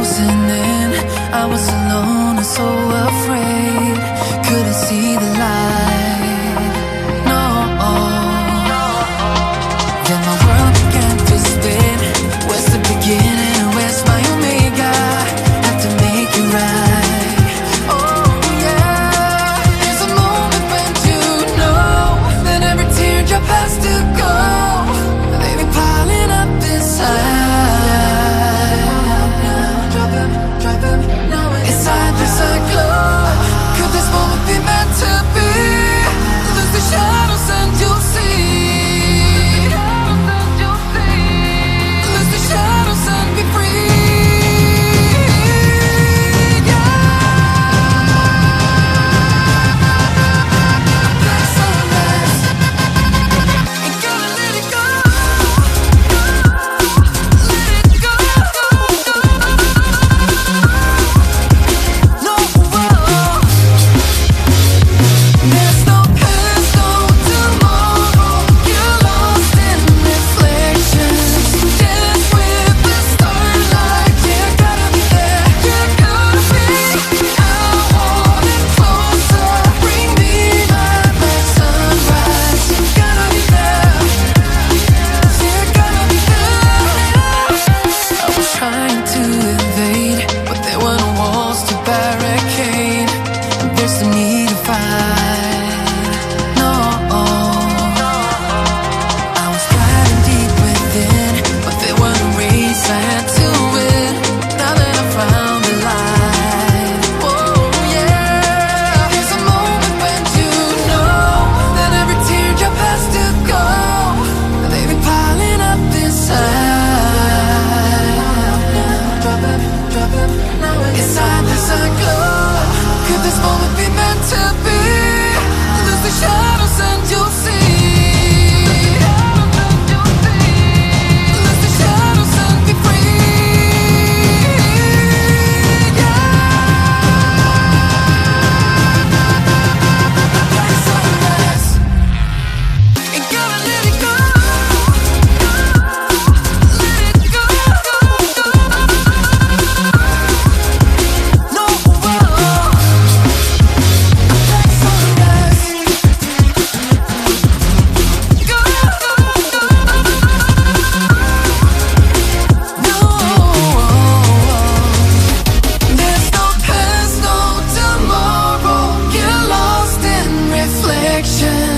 closing in. I was alone and so afraid, couldn't see the light. No. Then my world began to spin. Where's the beginning and where's my omega? Had to make it right. Oh yeah. There's a moment when you know that every teardrop has to go. They've been piling up inside. Inside there's a glow. Could this moment be meant to be? Lose the shadows and you'll see. Lose the shadows and be free. Black sunrise. Ain't gonna let it go. Let it go. No, there's no past, no tomorrow. You're lost in reflections. Dance with the starlight. Yeah, gotta be there. You gotta be. I want it closer. Bring me my black sunrise. Gotta be there. Yeah, gotta be there. I was trying to invade, but there were no walls to barricade. And there's no need to fight. No. I was gliding deep within, but there were no race I had to win. Now that I found the light. Oh yeah. There's a moment when you know that every teardrop has to go. They've been piling up inside. Inside there's a glow. Could this moment be meant to be? Lose the shadows and you'll see. Lose the shadows and be free. Black sunrise. Ain't gonna let it go. Let it go. No. Black sunrise. Go. No. There's no past, no tomorrow. You're lost in reflection.